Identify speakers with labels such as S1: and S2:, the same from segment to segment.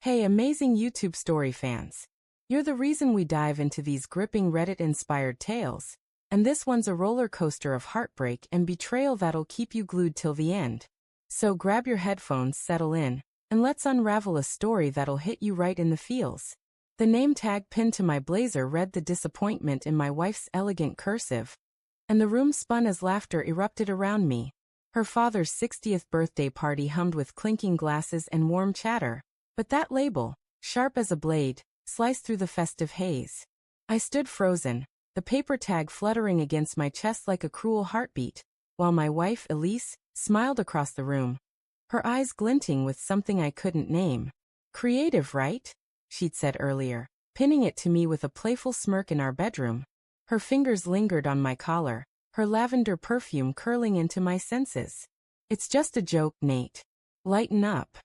S1: Hey, amazing YouTube story fans. You're the reason we dive into these gripping Reddit-inspired tales. And this one's a roller coaster of heartbreak and betrayal that'll keep you glued till the end. So grab your headphones, settle in, and let's unravel a story that'll hit you right in the feels. The name tag pinned to my blazer read the disappointment in my wife's elegant cursive, and the room spun as laughter erupted around me. Her father's 60th birthday party hummed with clinking glasses and warm chatter. But that label, sharp as a blade, sliced through the festive haze. I stood frozen, the paper tag fluttering against my chest like a cruel heartbeat, while my wife, Elise, smiled across the room, her eyes glinting with something I couldn't name. Creative, right? She'd said earlier, pinning it to me with a playful smirk in our bedroom. Her fingers lingered on my collar, her lavender perfume curling into my senses. It's just a joke, Nate. Lighten up.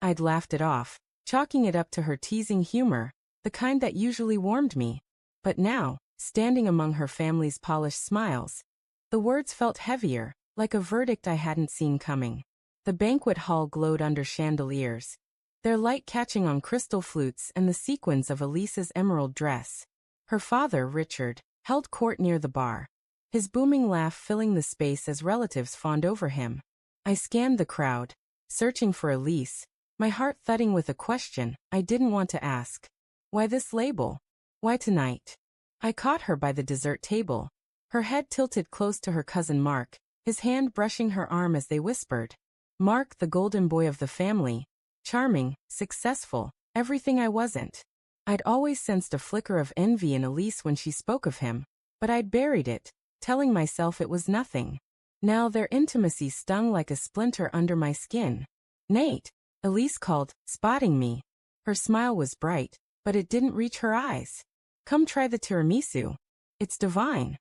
S1: I'd laughed it off, chalking it up to her teasing humor, the kind that usually warmed me. But now, standing among her family's polished smiles, the words felt heavier, like a verdict I hadn't seen coming. The banquet hall glowed under chandeliers, their light catching on crystal flutes and the sequins of Elise's emerald dress. Her father, Richard, held court near the bar, his booming laugh filling the space as relatives fawned over him. I scanned the crowd, searching for Elise, my heart thudding with a question I didn't want to ask. Why this label? Why tonight? I caught her by the dessert table, her head tilted close to her cousin Mark, his hand brushing her arm as they whispered. Mark, the golden boy of the family, charming, successful, everything I wasn't. I'd always sensed a flicker of envy in Elise when she spoke of him, but I'd buried it, telling myself it was nothing. Now their intimacy stung like a splinter under my skin. Nate, Elise called, spotting me. Her smile was bright, but it didn't reach her eyes. Come try the tiramisu. It's divine.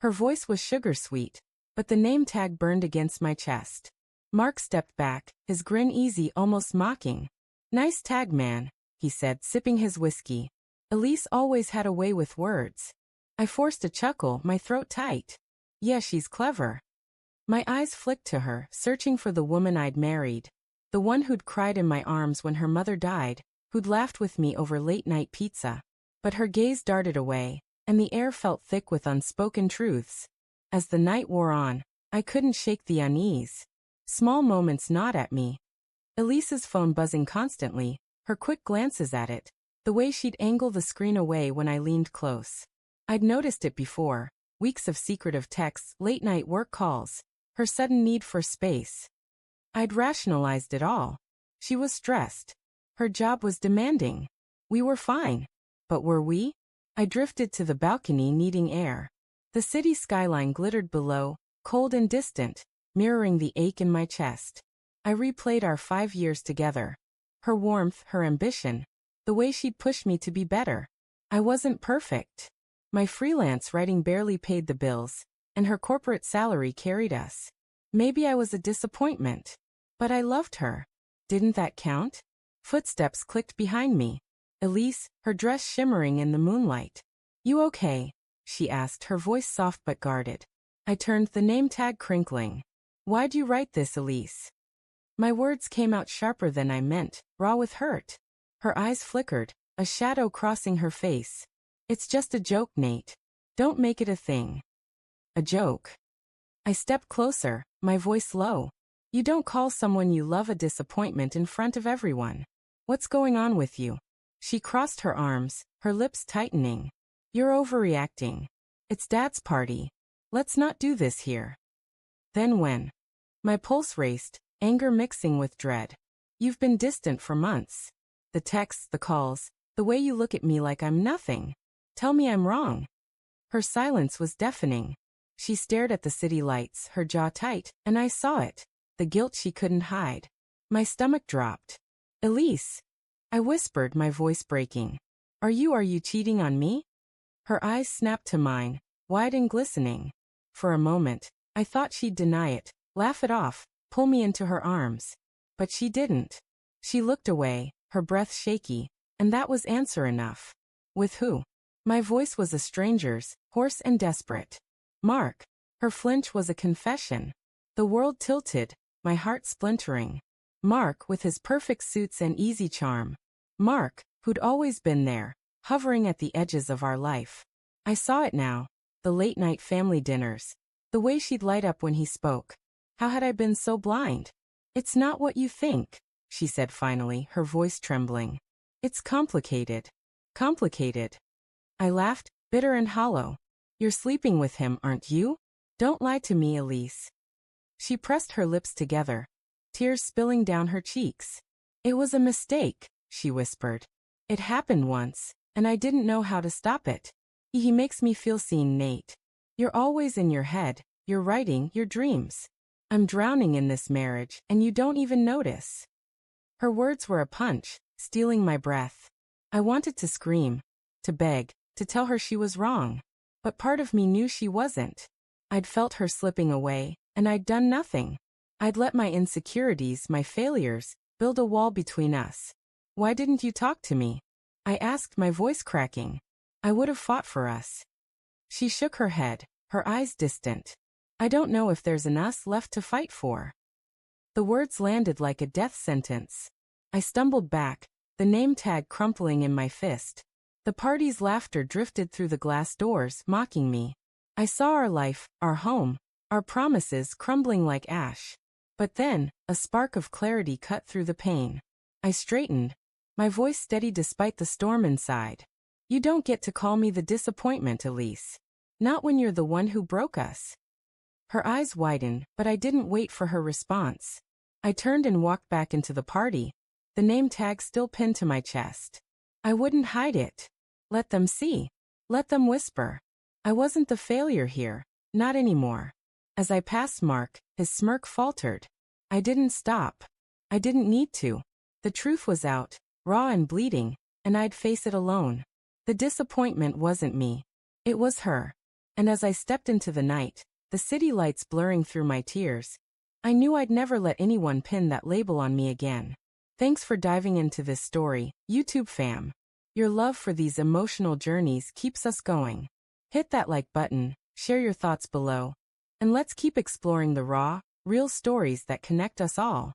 S1: Her voice was sugar-sweet, but the name tag burned against my chest. Mark stepped back, his grin easy, almost mocking. Nice tag, man, he said, sipping his whiskey. Elise always had a way with words. I forced a chuckle, my throat tight. Yeah, she's clever. My eyes flicked to her, searching for the woman I'd married. The one who'd cried in my arms when her mother died, who'd laughed with me over late-night pizza. But her gaze darted away, and the air felt thick with unspoken truths. As the night wore on, I couldn't shake the unease. Small moments gnawed at me. Elise's phone buzzing constantly, her quick glances at it, the way she'd angle the screen away when I leaned close. I'd noticed it before, weeks of secretive texts, late-night work calls, her sudden need for space. I'd rationalized it all. She was stressed. Her job was demanding. We were fine. But were we? I drifted to the balcony needing air. The city skyline glittered below, cold and distant, mirroring the ache in my chest. I replayed our 5 years together. Her warmth, her ambition, the way she'd pushed me to be better. I wasn't perfect. My freelance writing barely paid the bills, and her corporate salary carried us. Maybe I was a disappointment. But I loved her. Didn't that count? Footsteps clicked behind me. Elise, her dress shimmering in the moonlight. You okay? She asked, her voice soft but guarded. I turned, the name tag crinkling. Why'd you write this, Elise? My words came out sharper than I meant, raw with hurt. Her eyes flickered, a shadow crossing her face. It's just a joke, Nate. Don't make it a thing. A joke. I stepped closer, my voice low. You don't call someone you love a disappointment in front of everyone. What's going on with you? She crossed her arms, her lips tightening. You're overreacting. It's Dad's party. Let's not do this here. Then when? My pulse raced, anger mixing with dread. You've been distant for months. The texts, the calls, the way you look at me like I'm nothing. Tell me I'm wrong. Her silence was deafening. She stared at the city lights, her jaw tight, and I saw it. The guilt she couldn't hide. My stomach dropped. Elise. I whispered, my voice breaking. Are you cheating on me? Her eyes snapped to mine, wide and glistening. For a moment, I thought she'd deny it, laugh it off, pull me into her arms. But she didn't. She looked away, her breath shaky, and that was answer enough. With who? My voice was a stranger's, hoarse and desperate. Mark. Her flinch was a confession. The world tilted, my heart splintering. Mark with his perfect suits and easy charm. Mark, who'd always been there, hovering at the edges of our life. I saw it now, the late-night family dinners, the way she'd light up when he spoke. How had I been so blind? It's not what you think, she said finally, her voice trembling. It's complicated. Complicated. I laughed, bitter and hollow. You're sleeping with him, aren't you? Don't lie to me, Elise. She pressed her lips together, tears spilling down her cheeks. It was a mistake, she whispered. It happened once, and I didn't know how to stop it. He makes me feel seen, Nate. You're always in your head, you're writing your dreams. I'm drowning in this marriage, and you don't even notice. Her words were a punch, stealing my breath. I wanted to scream, to beg, to tell her she was wrong. But part of me knew she wasn't. I'd felt her slipping away, and I'd done nothing. I'd let my insecurities, my failures, build a wall between us. Why didn't you talk to me? I asked, my voice cracking. I would have fought for us. She shook her head, her eyes distant. I don't know if there's an us left to fight for. The words landed like a death sentence. I stumbled back, the name tag crumpling in my fist. The party's laughter drifted through the glass doors, mocking me. I saw our life, our home, our promises crumbling like ash. But then, a spark of clarity cut through the pain. I straightened, my voice steady despite the storm inside. You don't get to call me the disappointment, Elise. Not when you're the one who broke us. Her eyes widened, but I didn't wait for her response. I turned and walked back into the party, the name tag still pinned to my chest. I wouldn't hide it. Let them see. Let them whisper. I wasn't the failure here, not anymore. As I passed Mark, his smirk faltered. I didn't stop. I didn't need to. The truth was out, raw and bleeding, and I'd face it alone. The disappointment wasn't me. It was her. And as I stepped into the night, the city lights blurring through my tears, I knew I'd never let anyone pin that label on me again. Thanks for diving into this story, YouTube fam. Your love for these emotional journeys keeps us going. Hit that like button, share your thoughts below, and let's keep exploring the raw, real stories that connect us all.